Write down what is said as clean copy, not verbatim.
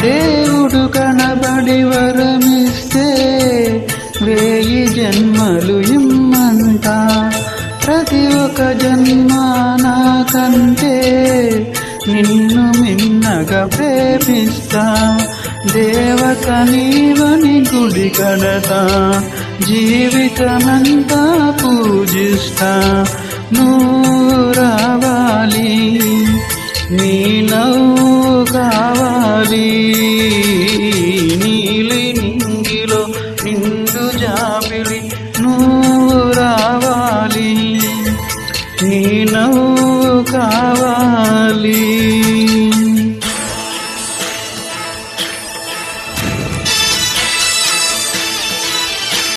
దేవుడు కనబడి వరమిస్తే 1000 జన్మలు ఇమ్మంట. ప్రతి ఒక్క జన్మ నాకంటే నిన్ను మిన్నగా ప్రేమిస్తా. దేవత నీవని గుడి కడతా, జీవితమంతా పూజిస్తా. నువ్వు రావాలి, నీ నవ్వు కావాలి, నీలి నింగిలో నిండు జాబిలి. నువ్వు రావాలి, నీ నవ్వు కావాలి.